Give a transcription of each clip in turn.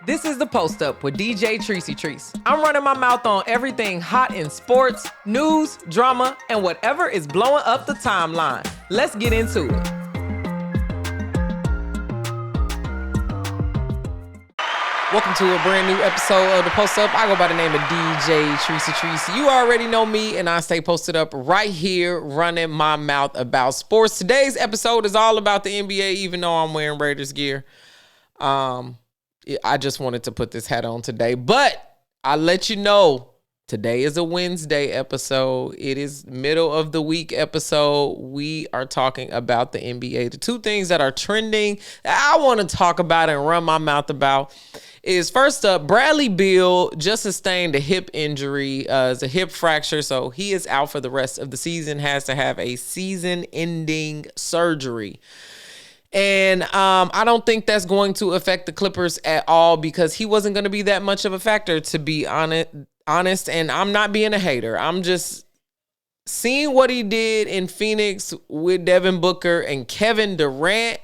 This is The Post Up with DJ Tricey Trice. I'm running my mouth on everything hot in sports, news, drama, and whatever is blowing up the timeline. Let's get into it. Welcome to a brand new episode of The Post Up. I go by the name of DJ Tricey Trice. You already know me, and I stay posted up right here running my mouth about sports. Today's episode is all about the NBA, even though I'm wearing Raiders gear. I just wanted to put this hat on today, but I'll let you know, today is a Wednesday episode. It is middle of the week episode. We are talking about the NBA. The two things that are trending that I want to talk about and run my mouth about is, first up, Bradley Beal just sustained a hip injury. It's a hip fracture, so he is out for the rest of the season, has to have a season-ending surgery. And I don't think that's going to affect the Clippers at all because he wasn't going to be that much of a factor, to be honest. And I'm not being a hater. I'm just seeing what he did in Phoenix with Devin Booker and Kevin Durant.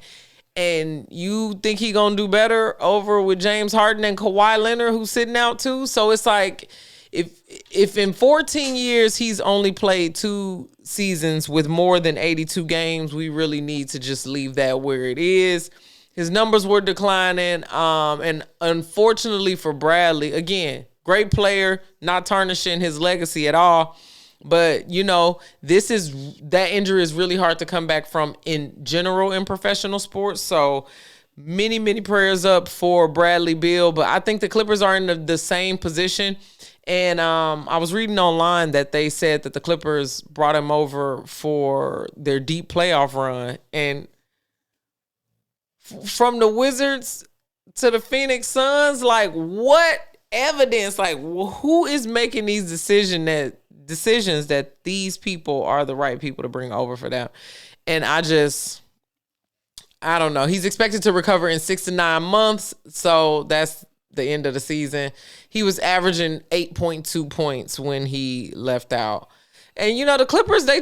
And you think he going to do better over with James Harden and Kawhi Leonard, who's sitting out too? So it's like, if in 14 years he's only played 2 seasons with more than 82 games, we really need to just leave that where it is. His numbers were declining. And unfortunately for Bradley, again, great player, not tarnishing his legacy at all. But, you know, that injury is really hard to come back from in general in professional sports. So many, many prayers up for Bradley Beal. But I think the Clippers are in the same position. And I was reading online that they said that the Clippers brought him over for their deep playoff run. And from the Wizards to the Phoenix Suns, like, what evidence? Like, who is making these decisions that these people are the right people to bring over for them? And I don't know. He's expected to recover in 6 to 9 months. So that's the end of the season. He was averaging 8.2 points when he left out. And, you know, the Clippers, they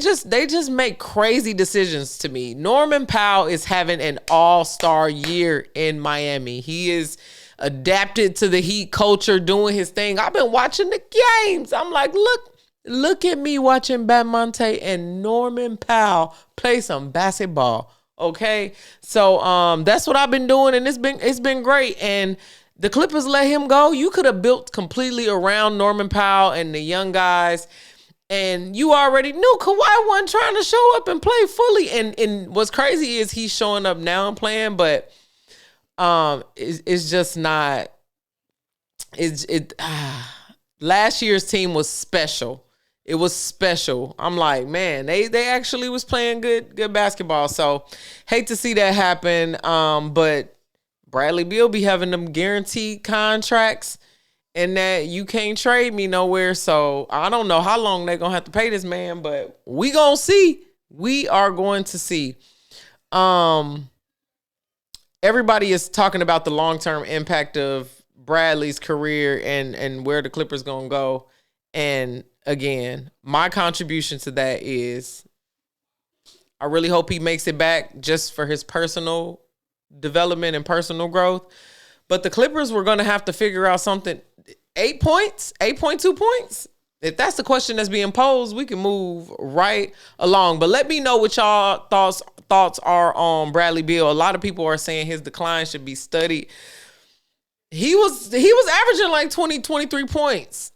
just make crazy decisions to me. Norman Powell is having an all-star year in Miami. He is adapted to the Heat culture, doing his thing. I've been watching the games. I'm like, look at me watching Bamonte and Norman Powell play some basketball. Okay? So that's what I've been doing, and it's been great. And the Clippers let him go. You could have built completely around Norman Powell and the young guys, and you already knew Kawhi wasn't trying to show up and play fully. And what's crazy is he's showing up now and playing, but it's just not. Last year's team was special. It was special. I'm like, man, they actually was playing good basketball. So hate to see that happen. But Bradley Beal be having them guaranteed contracts and that you can't trade me nowhere. So I don't know how long they're going to have to pay this man, but we going to see. We are going to see. Everybody is talking about the long-term impact of Bradley's career and where the Clippers going to go. And again, my contribution to that is I really hope he makes it back just for his personal development and personal growth. But the Clippers were going to have to figure out something. 8 points, 8.2 points. If that's the question that's being posed, we can move right along. But let me know what y'all thoughts are on Bradley Beal. A lot of people are saying his decline should be studied. He was averaging like 23 points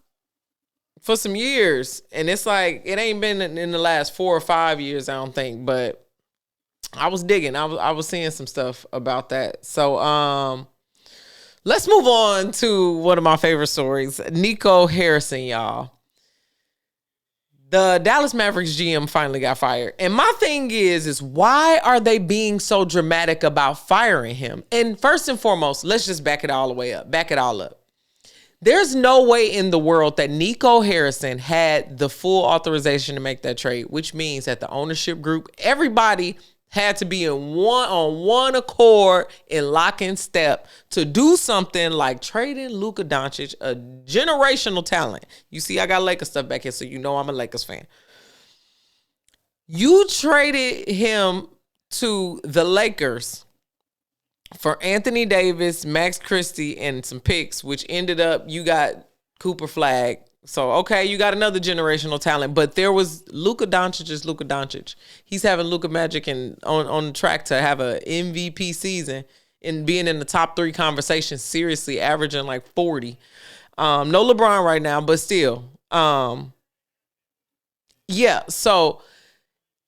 for some years. And it's like, it ain't been in the last 4 or 5 years, I don't think. But I was digging. I was seeing some stuff about that. So let's move on to one of my favorite stories. Nico Harrison, y'all. The Dallas Mavericks GM finally got fired. And my thing is why are they being so dramatic about firing him? And first and foremost, let's just back it all up. There's no way in the world that Nico Harrison had the full authorization to make that trade, which means that the ownership group, everybody had to be on one accord in lock and step to do something like trading Luka Dončić, a generational talent. You see, I got Lakers stuff back here, so you know I'm a Lakers fan. You traded him to the Lakers for Anthony Davis, Max Christie, and some picks, which ended up, you got Cooper Flag. So, okay, you got another generational talent. But there was Luka Dončić is Luka Dončić. He's having Luka Magic and on track to have a MVP season and being in the top 3 conversations, seriously, averaging like 40. No LeBron right now, but still. Yeah, so,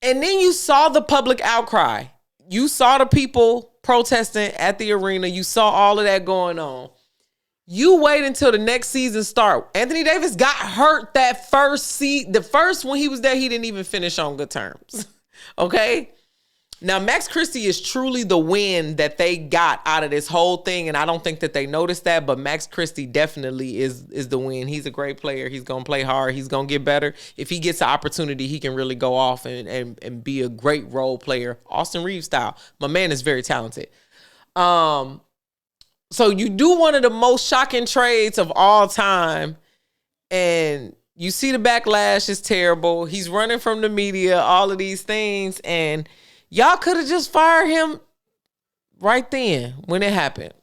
and then you saw the public outcry. You saw the people protesting at the arena. You saw all of that going on. You wait until the next season start. Anthony Davis got hurt that the first when he was there, he didn't even finish on good terms. Okay? Now, Max Christie is truly the win that they got out of this whole thing, and I don't think that they noticed that, but Max Christie definitely is the win. He's a great player. He's going to play hard. He's going to get better. If he gets the opportunity, he can really go off and be a great role player, Austin Reeves style. My man is very talented. So you do one of the most shocking trades of all time, and you see the backlash is terrible. He's running from the media, all of these things, and y'all could have just fired him right then when it happened.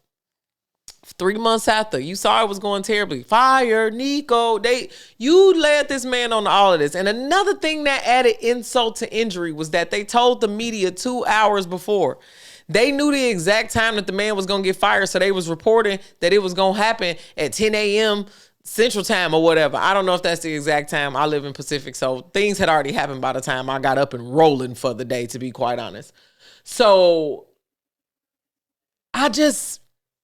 3 months after, you saw it was going terribly. Fire Niko. You led this man on to all of this. And another thing that added insult to injury was that they told the media 2 hours before. They knew the exact time that the man was going to get fired, so they was reporting that it was going to happen at 10 a.m. Central Time or whatever. I don't know if that's the exact time. I live in Pacific, so things had already happened by the time I got up and rolling for the day, to be quite honest. So I just,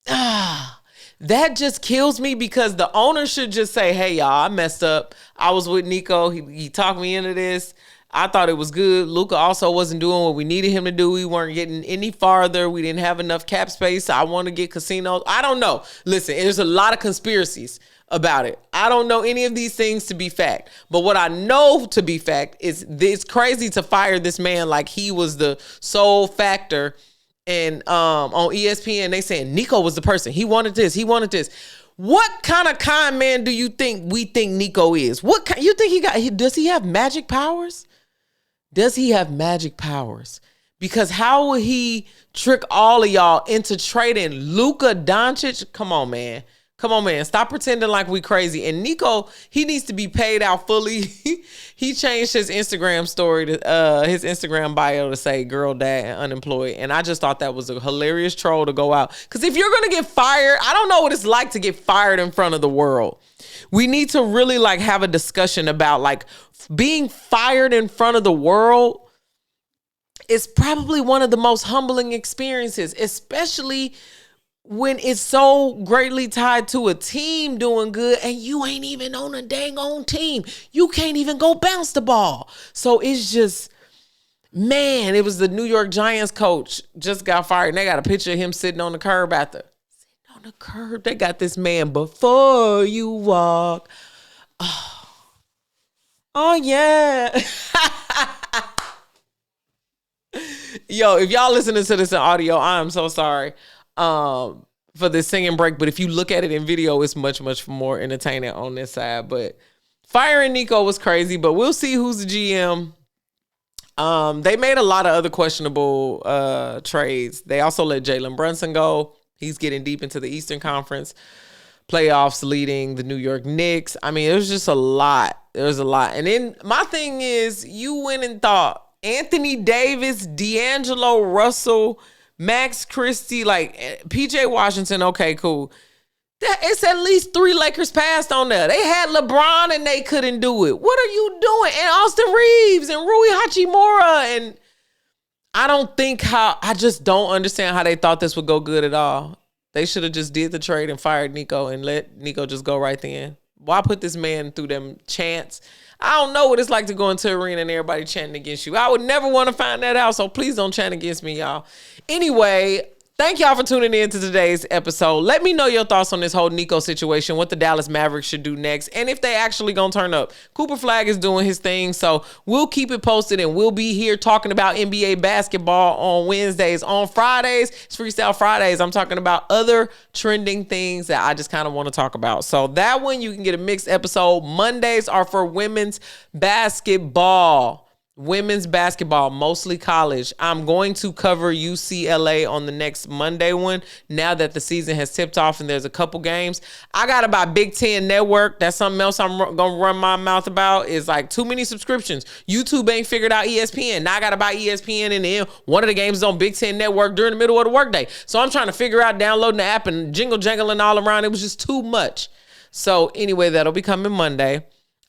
that just kills me, because the owner should just say, hey, y'all, I messed up. I was with Niko. He talked me into this. I thought it was good. Luka also wasn't doing what we needed him to do. We weren't getting any farther. We didn't have enough cap space. I want to get casinos. I don't know. Listen, there's a lot of conspiracies about it. I don't know any of these things to be fact. But what I know to be fact is it's crazy to fire this man like he was the sole factor. And on ESPN, they saying Niko was the person. He wanted this. He wanted this. What kind of con man do you think we think Niko is? You think does he have magic powers? Does he have magic powers? Because how will he trick all of y'all into trading Luka Dončić? Come on, man. Come on, man. Stop pretending like we crazy. And Niko, he needs to be paid out fully. He changed his Instagram story to his Instagram bio to say girl, dad, and unemployed. And I just thought that was a hilarious troll to go out. Because if you're going to get fired, I don't know what it's like to get fired in front of the world. We need to really like have a discussion about like being fired in front of the world is probably one of the most humbling experiences, especially when it's so greatly tied to a team doing good and you ain't even on a dang on team. You can't even go bounce the ball. So it's just, man, it was the New York Giants coach just got fired, and they got a picture of him sitting on the curb after. Sitting on the curb. They got this man before you walk. Oh yeah. Yo, if y'all listening to this in audio, I am so sorry for this singing break. But if you look at it in video, it's much, much more entertaining on this side. But firing Niko was crazy, but we'll see who's the GM. They made a lot of other questionable trades. They also let Jalen Brunson go. He's getting deep into the Eastern Conference playoffs, leading the New York Knicks. I mean, it was just a lot. There was a lot. And then my thing is, you went and thought Anthony Davis, D'Angelo Russell, Max Christie, like PJ Washington, okay, cool. It's at least 3 Lakers passed on there. They had LeBron and they couldn't do it. What are you doing? And Austin Reeves and Rui Hachimura. And I just don't understand how they thought this would go good at all. They should have just did the trade and fired Niko and let Niko just go right then. Why put this man through them chants? I don't know what it's like to go into an arena and everybody chanting against you. I would never want to find that out, so please don't chant against me, y'all. Anyway, thank y'all for tuning in to today's episode. Let me know your thoughts on this whole Niko situation, what the Dallas Mavericks should do next, and if they actually gonna turn up. Cooper Flag is doing his thing, so we'll keep it posted, and we'll be here talking about NBA basketball on Wednesdays. On Fridays, it's Freestyle Fridays. I'm talking about other trending things that I just kind of want to talk about. So that one, you can get a mixed episode. Mondays are for women's basketball. women's basketball, mostly college. I'm going to cover UCLA on the next Monday one, now that the season has tipped off and there's a couple games. I got to buy Big Ten Network. That's something else I'm going to run my mouth about. Is like too many subscriptions. YouTube ain't figured out ESPN. Now I got to buy ESPN, and then one of the games is on Big Ten Network during the middle of the workday. So I'm trying to figure out downloading the app and jangling all around. It was just too much. So anyway, that'll be coming Monday.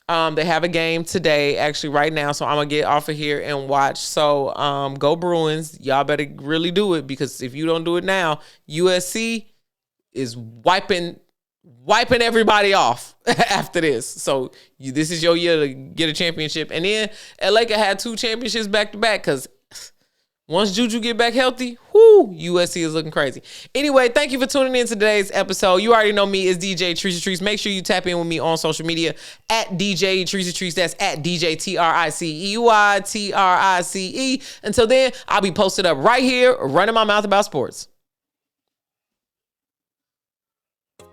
They have a game today, actually right now, so I'm going to get off of here and watch. So go Bruins. Y'all better really do it, because if you don't do it now, USC is wiping everybody off after this. So this is your year to get a championship. And then LA could have 2 championships back-to-back, because once Juju get back healthy, USC is looking crazy. Anyway, thank you for tuning in to today's episode. You already know me as DJ Tricey Trice. Make sure you tap in with me on social media at DJ Tricey Trice. That's at DJ TRICEY. Until then, I'll be posted up right here, running my mouth about sports.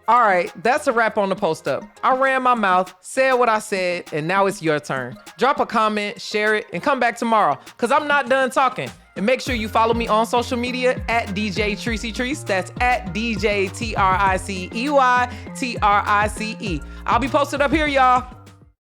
All right, that's a wrap on the post up. I ran my mouth, said what I said, and now it's your turn. Drop a comment, share it, and come back tomorrow, because I'm not done talking. And make sure you follow me on social media at DJ Tricey Trice. That's at DJ TRICEY. I'll be posted up here, y'all.